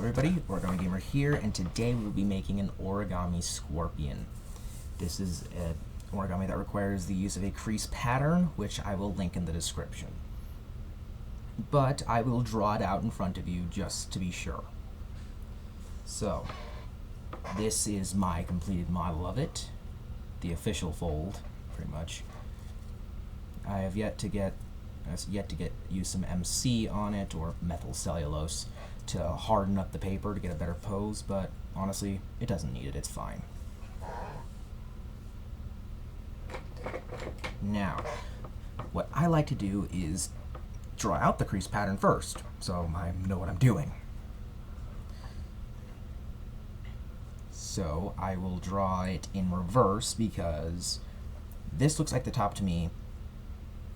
everybody, Origami Gamer here, and today we'll be making an Origami Scorpion. This is an origami that requires the use of a crease pattern, which I will link in the description. But I will draw it out in front of you just to be sure. So, this is my completed model of it, the official fold, pretty much. I have yet to use some MC on it, or methyl cellulose, to harden up the paper to get a better pose, but honestly, it doesn't need it, it's fine. Now, what I like to do is draw out the crease pattern first, so I know what I'm doing. So I will draw it in reverse because this looks like the top to me,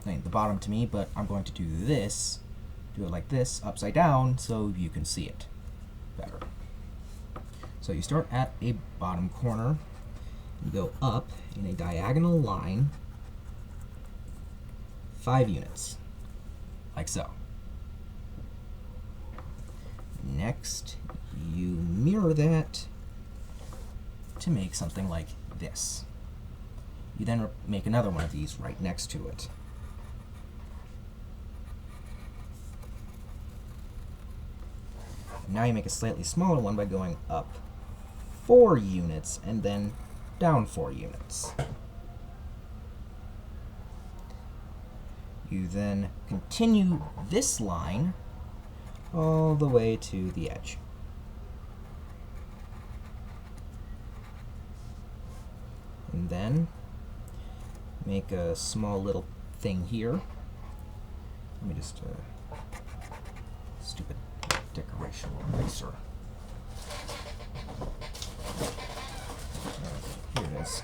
the bottom to me, but I'm going to do this, do it like this, upside down, so you can see it better. So you start at a bottom corner, you go up in a diagonal line 5 units, like so. Next, you mirror that to make something like this. You then make another one of these right next to it. Now you make a slightly smaller one by going up 4 units and then down 4 units. You then continue this line all the way to the edge. And then make a small little thing here. Let me just, stupid decoration eraser. Here it is.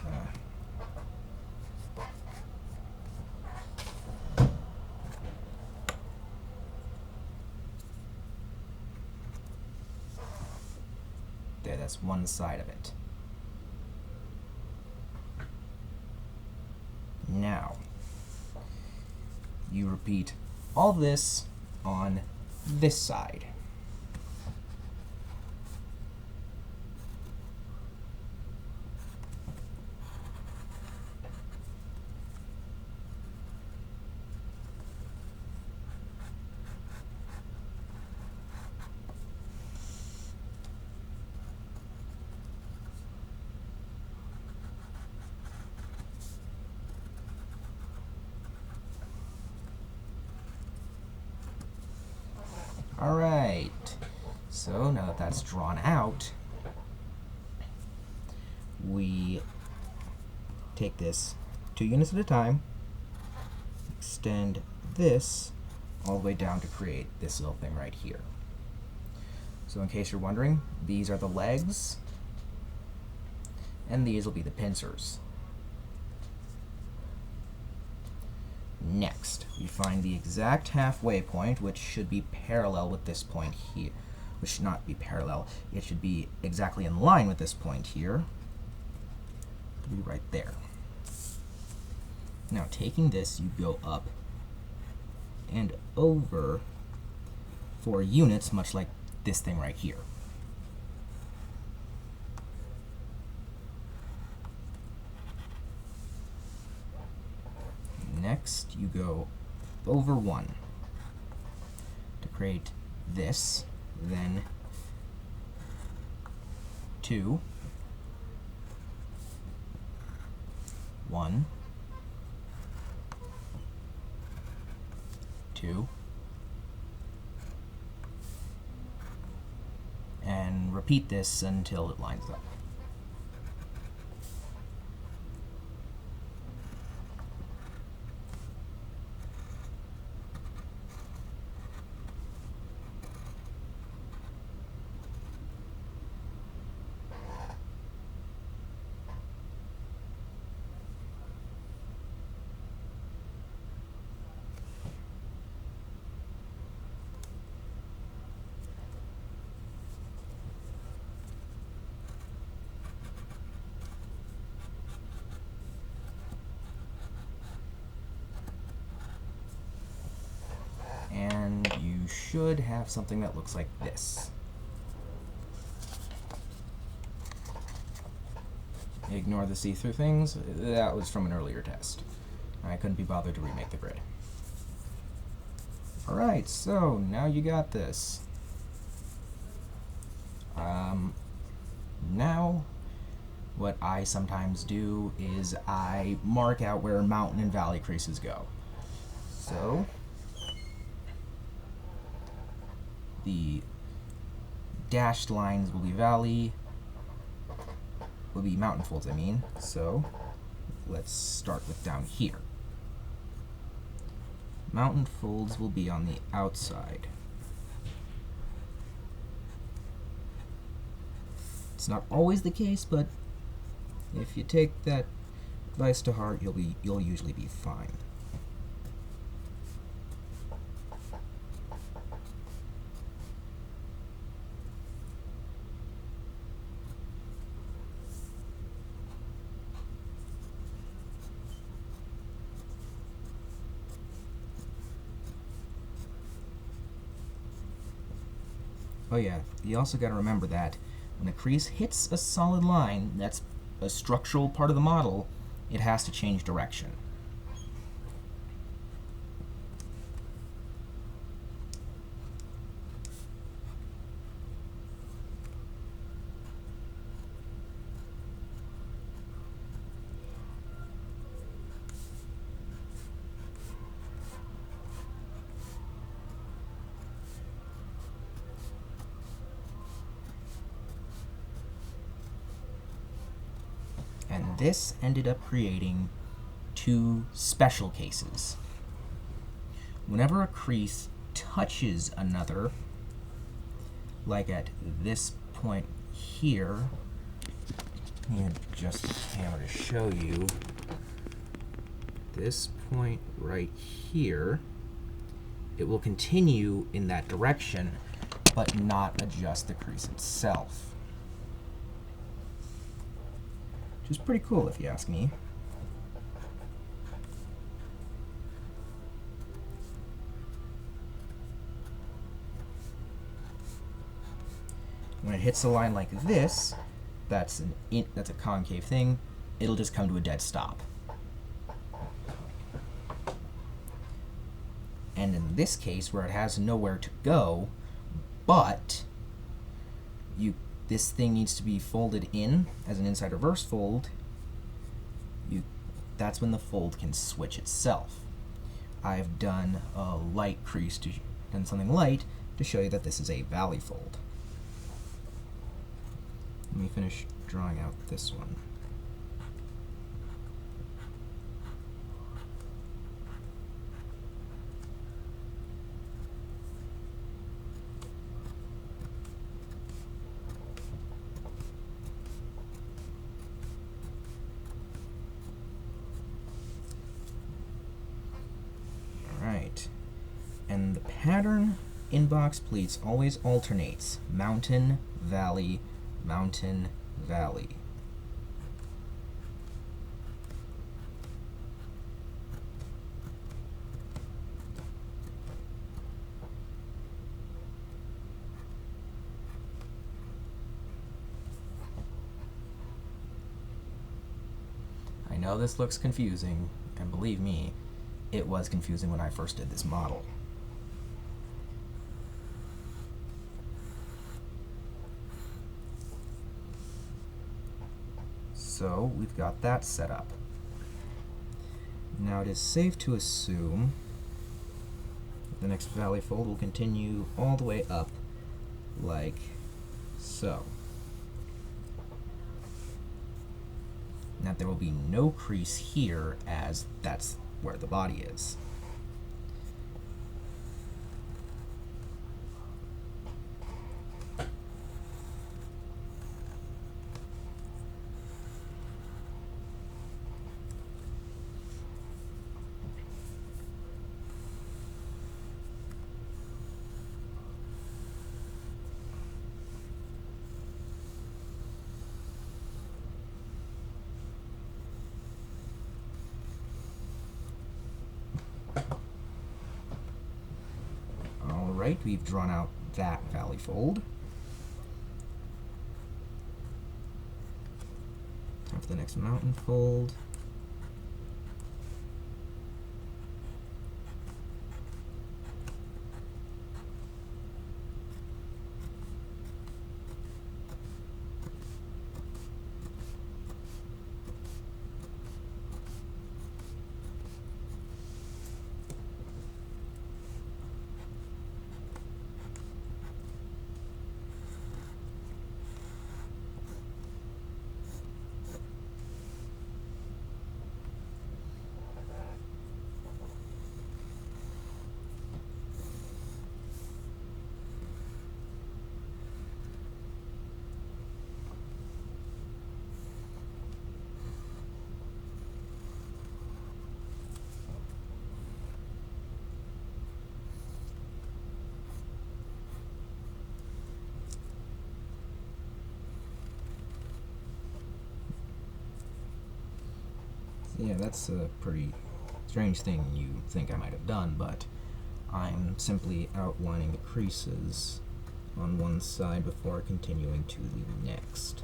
There, that's one side of it. Now, you repeat all this on this side. Alright, so now that that's drawn out, we take this 2 units at a time, extend this all the way down to create this little thing right here. So in case you're wondering, these are the legs, and these will be the pincers. Next, we find the exact halfway point, which should be parallel with this point here. Which should not be parallel. It should be exactly in line with this point here. It'll be right there. Now, taking this, you go up and over 4 units, much like this thing right here. Next, you go over 1 to create this, then 2, 1, 2, and repeat this until it lines up. And you should have something that looks like this. Ignore the see-through things. That was from an earlier test. I couldn't be bothered to remake the grid. Alright, so now you got this. Now, what I sometimes do is I mark out where mountain and valley creases go. So, the dashed lines will be mountain folds, I mean. So, let's start with down here. Mountain folds will be on the outside. It's not always the case, but if you take that advice to heart, you'll usually be fine. Oh yeah, you also got to remember that when the crease hits a solid line, that's a structural part of the model, it has to change direction. And this ended up creating two special cases. Whenever a crease touches another, like at this point here, let me adjust the camera to show you. This point right here, it will continue in that direction, but not adjust the crease itself. Which is pretty cool if you ask me. When it hits a line like this, that's a concave thing, it'll just come to a dead stop. And in this case, where it has nowhere to go, but this thing needs to be folded in as an inside reverse fold, that's when the fold can switch itself. I've done a light crease, done something light to show you that this is a valley fold. Let me finish drawing out this one. And the pattern in box pleats always alternates mountain, valley, mountain, valley. I know this looks confusing, and believe me, it was confusing when I first did this model. So we've got that set up. Now it is safe to assume the next valley fold will continue all the way up like so. Now there will be no crease here, as that's where the body is. Alright, we've drawn out that valley fold. Onto the next mountain fold. Yeah, that's a pretty strange thing you think I might have done, but I'm simply outlining the creases on one side before continuing to the next.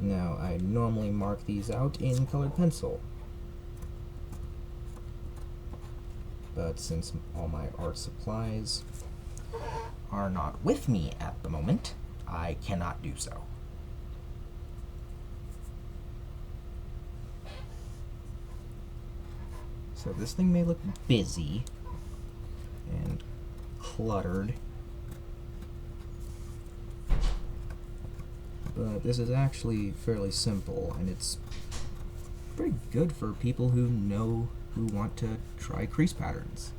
Now, I normally mark these out in colored pencil, but since all my art supplies are not with me at the moment, I cannot do so. So this thing may look busy and cluttered, but this is actually fairly simple, and it's pretty good for people who want to try crease patterns.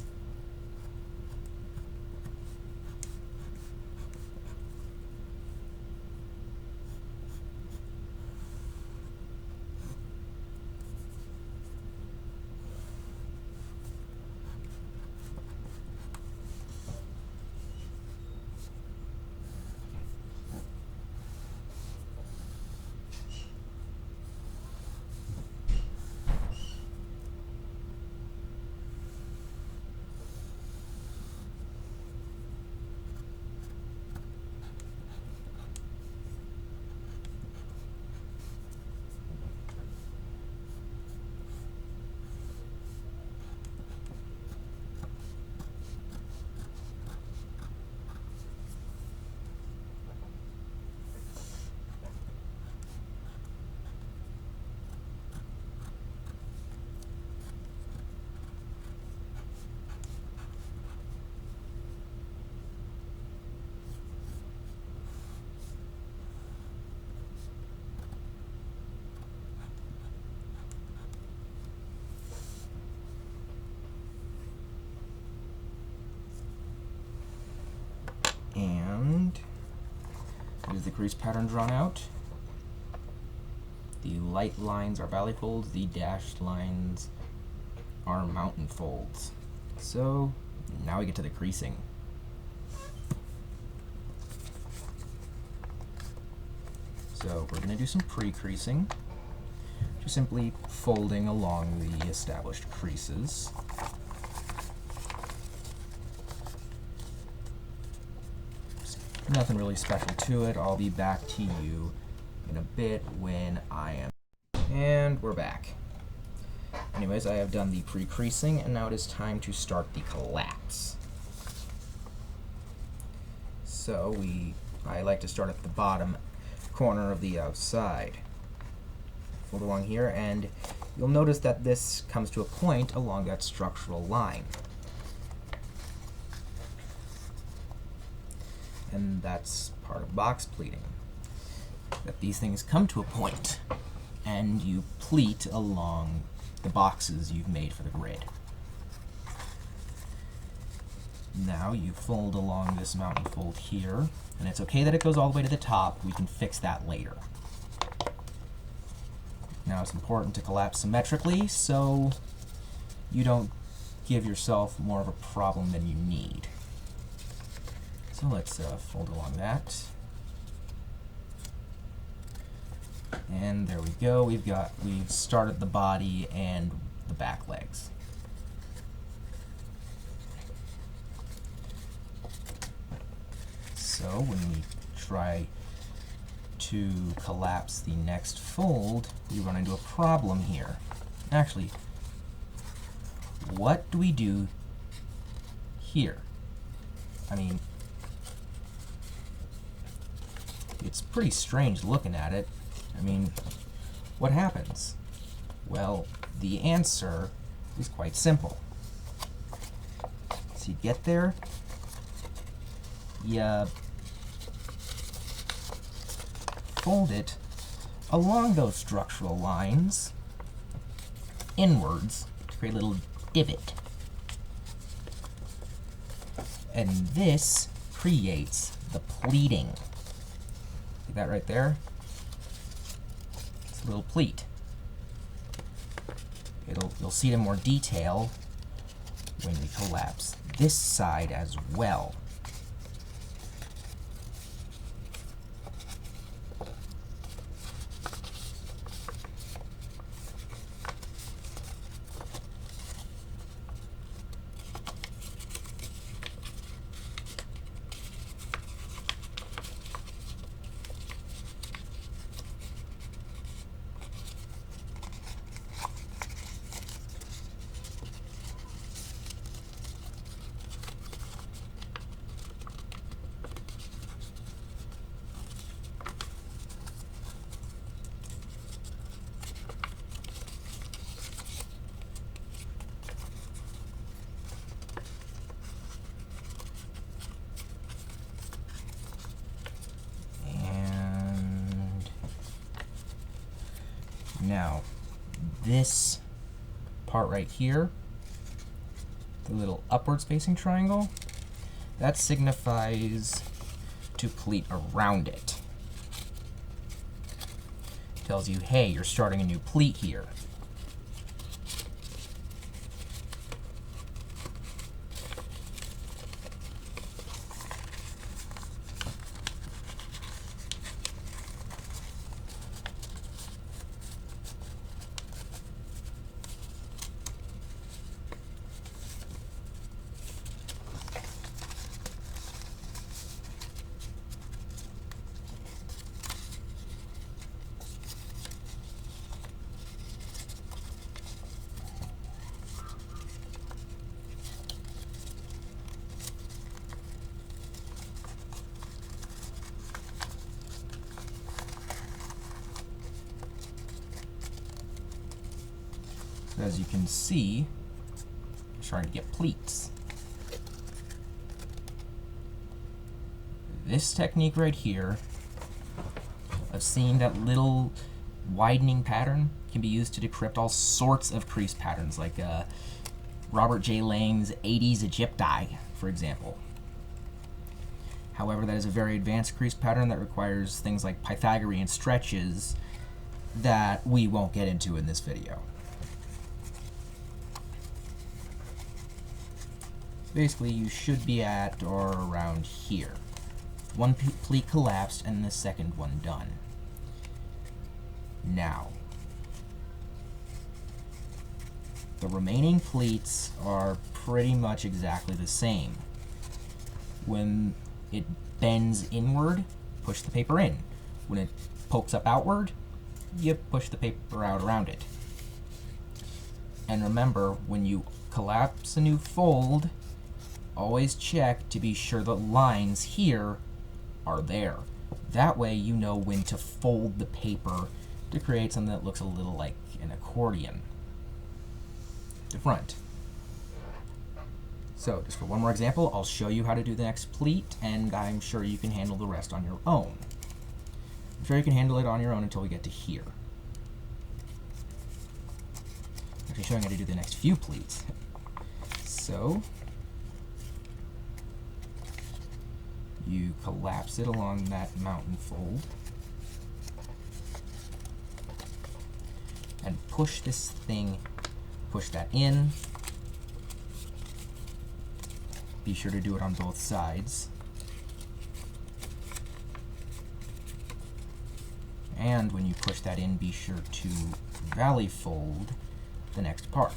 And here's the crease pattern drawn out. The light lines are valley folds, the dashed lines are mountain folds. So now we get to the creasing. So we're going to do some pre-creasing, just simply folding along the established creases. Nothing really special to it. I'll be back to you in a bit when I am. And we're back. Anyways, I have done the pre-creasing, and now it is time to start the collapse. So I like to start at the bottom corner of the outside. Fold along here, and you'll notice that this comes to a point along that structural line. And that's part of box pleating, that these things come to a point and you pleat along the boxes you've made for the grid. Now you fold along this mountain fold here, and it's okay that it goes all the way to the top. We can fix that later. Now it's important to collapse symmetrically so you don't give yourself more of a problem than you need. So let's fold along that. And there we go. We've started the body and the back legs. So when we try to collapse the next fold, we run into a problem here. Actually, what do we do here? I mean, it's pretty strange looking at it. I mean, what happens? Well, the answer is quite simple. So you get there, you fold it along those structural lines inwards to create a little divot. And this creates the pleating. See that right there? It's a little pleat. You'll see it in more detail when we collapse this side as well. Now, this part right here, the little upwards facing triangle, that signifies to pleat around it. Tells you, hey, you're starting a new pleat here. As you can see, I'm trying to get pleats. This technique right here of seeing that little widening pattern can be used to decrypt all sorts of crease patterns, like Robert J. Lang's 80s Egypti, for example. However, that is a very advanced crease pattern that requires things like Pythagorean stretches that we won't get into in this video. Basically, you should be at or around here. One pleat collapsed and the second one done. Now, the remaining pleats are pretty much exactly the same. When it bends inward, push the paper in. When it pokes up outward, you push the paper out around it. And remember, when you collapse a new fold, always check to be sure the lines here are there. That way you know when to fold the paper to create something that looks a little like an accordion to front. So just for one more example, I'll show you how to do the next pleat, and I'm sure you can handle the rest on your own. I'm sure you can handle it on your own until we get to here. I'm actually showing how to do the next few pleats. So you collapse it along that mountain fold and push this thing, push that in. Be sure to do it on both sides. And when you push that in, be sure to valley fold the next part.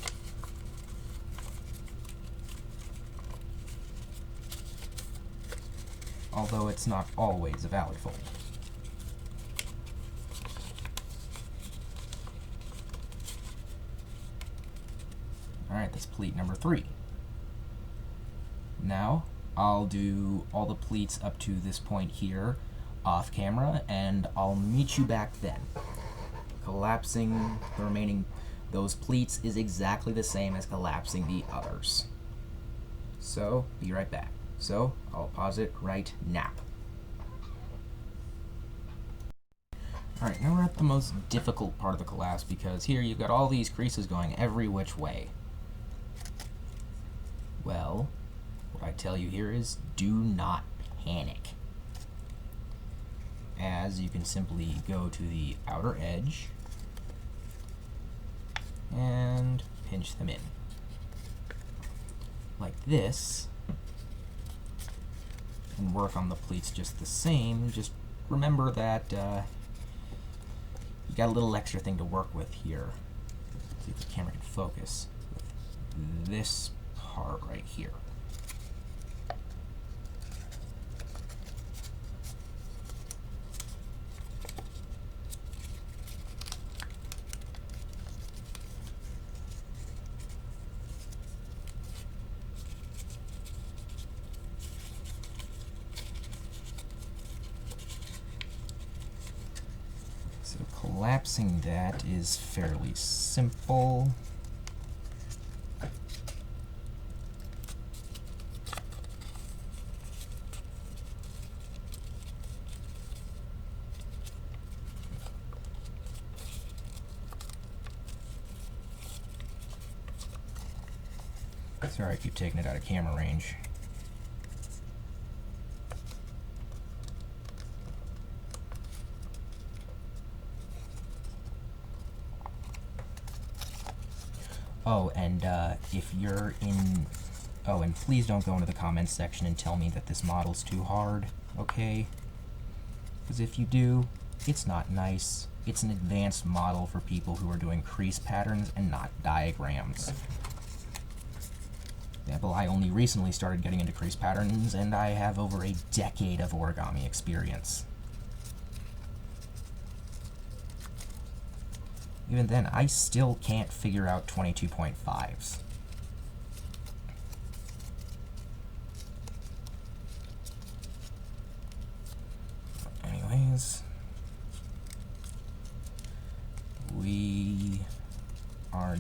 Although it's not always a valley fold. Alright, that's pleat number 3. Now, I'll do all the pleats up to this point here off camera, and I'll meet you back then. Collapsing the remaining those pleats is exactly the same as collapsing the others. So, be right back. So, I'll pause it right now. Alright, now we're at the most difficult part of the collapse, because here you've got all these creases going every which way. Well, what I tell you here is do not panic, as you can simply go to the outer edge and pinch them in like this, and work on the pleats just the same. Just remember that you got a little extra thing to work with here. See if the camera can focus with this part right here. So collapsing that is fairly simple. Sorry, I keep taking it out of camera range. Oh, and if you're in... Oh, and please don't go into the comments section and tell me that this model's too hard, okay? Because if you do, it's not nice. It's an advanced model for people who are doing crease patterns and not diagrams. Example, I only recently started getting into crease patterns, and I have over a decade of origami experience. Even then, I still can't figure out 22.5s. Anyways, we are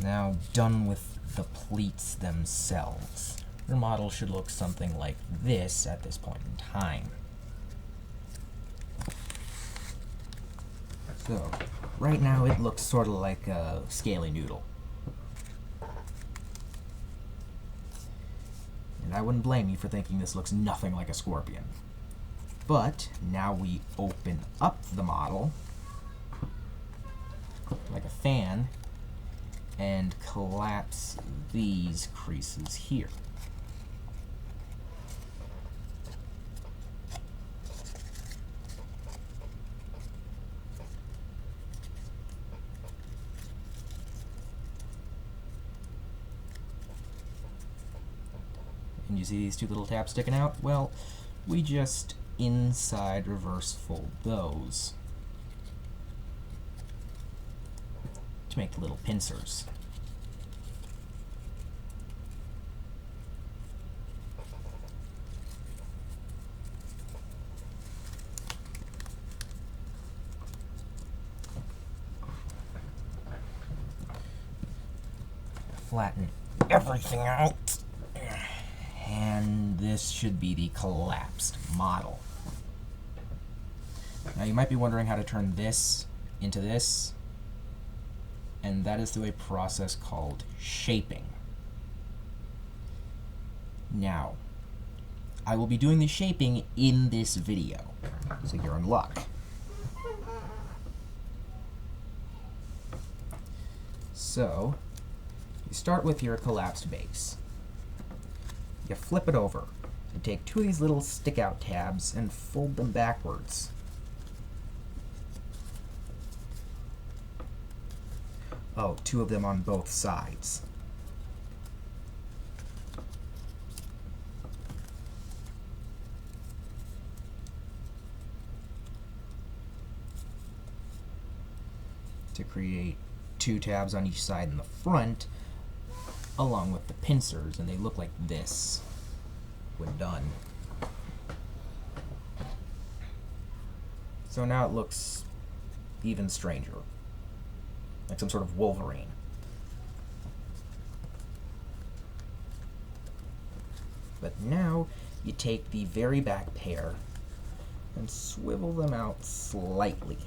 now done with the pleats themselves. Your model should look something like this at this point in time. So, right now it looks sort of like a scaly noodle. And I wouldn't blame you for thinking this looks nothing like a scorpion. But, now we open up the model, like a fan, and collapse these creases here. And you see these two little tabs sticking out? Well, we just inside reverse fold those to make the little pincers. Flatten everything out. And this should be the collapsed model. Now you might be wondering how to turn this into this, and that is through a process called shaping. Now, I will be doing the shaping in this video, so you're in luck. So, you start with your collapsed base. You flip it over and take two of these little stick-out tabs and fold them backwards Oh, two of them on both sides. To create two tabs on each side in the front, along with the pincers, and they look like this when done. So now it looks even stranger, like some sort of Wolverine. But now you take the very back pair and swivel them out slightly.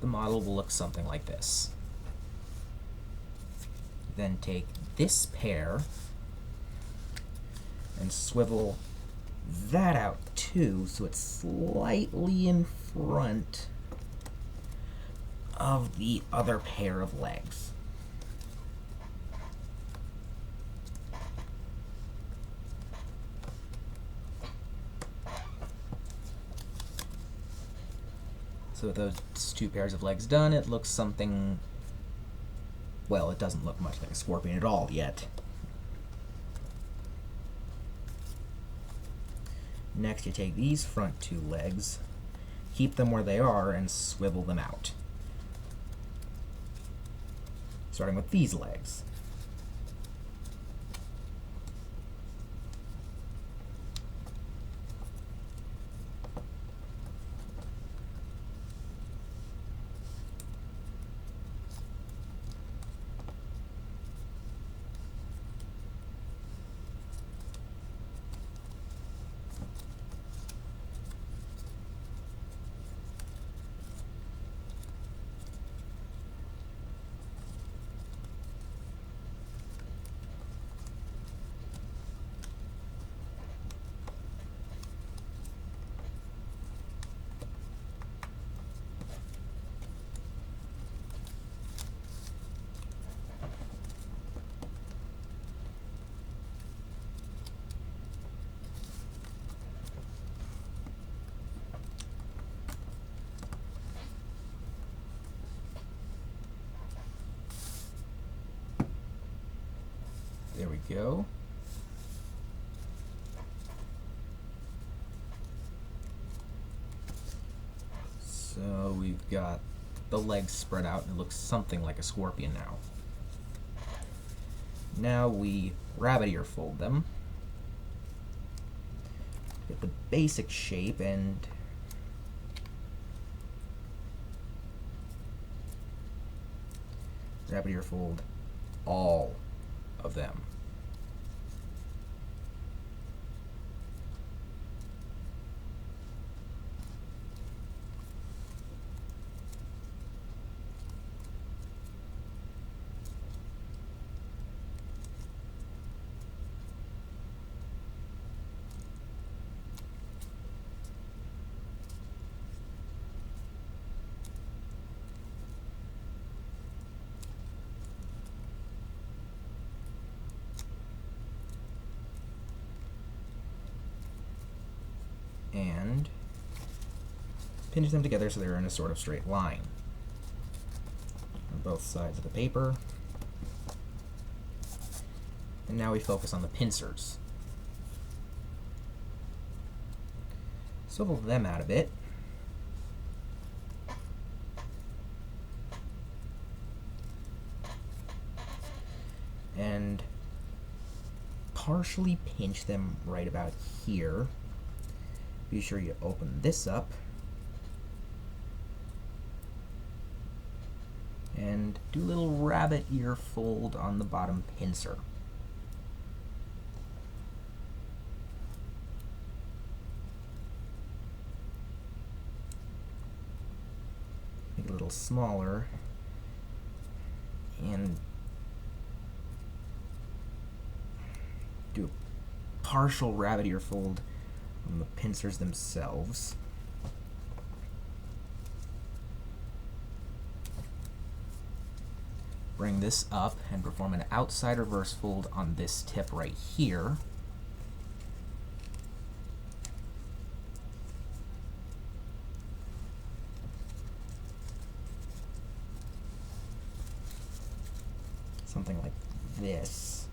The model will look something like this. Then take this pair and swivel that out too, so it's slightly in front of the other pair of legs. So with those two pairs of legs done, it looks something, well, it doesn't look much like a scorpion at all yet. Next, you take these front two legs, keep them where they are, and swivel them out. Starting with these legs. There we go. So we've got the legs spread out, and it looks something like a scorpion now. Now we rabbit ear fold them. Get the basic shape and rabbit ear fold all of them. And pinch them together so they're in a sort of straight line on both sides of the paper. And now we focus on the pincers. Swivel them out a bit. And partially pinch them right about here. Be sure you open this up and do a little rabbit ear fold on the bottom pincer. Make it a little smaller and do a partial rabbit ear fold on the pincers themselves. bring this up and perform an outside reverse fold on this tip right here. Something like this.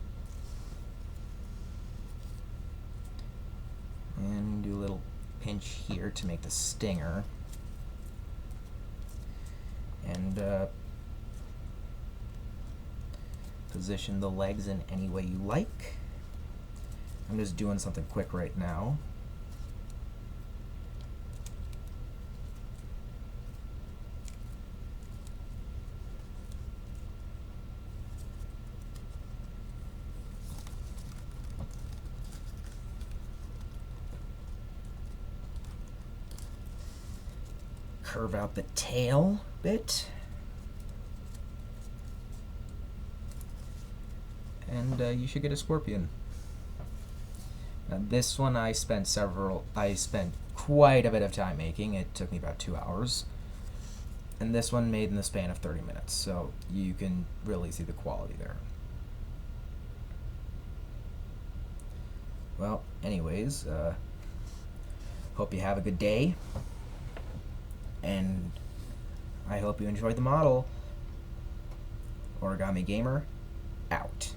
And do a little pinch here to make the stinger. And position the legs in any way you like. I'm just doing something quick right now. Curve out the tail bit. And you should get a scorpion. Now this one I spent quite a bit of time making. It took me about 2 hours. And this one made in the span of 30 minutes, so you can really see the quality there. Well, anyways, hope you have a good day, and I hope you enjoyed the model. Origami Gamer, out.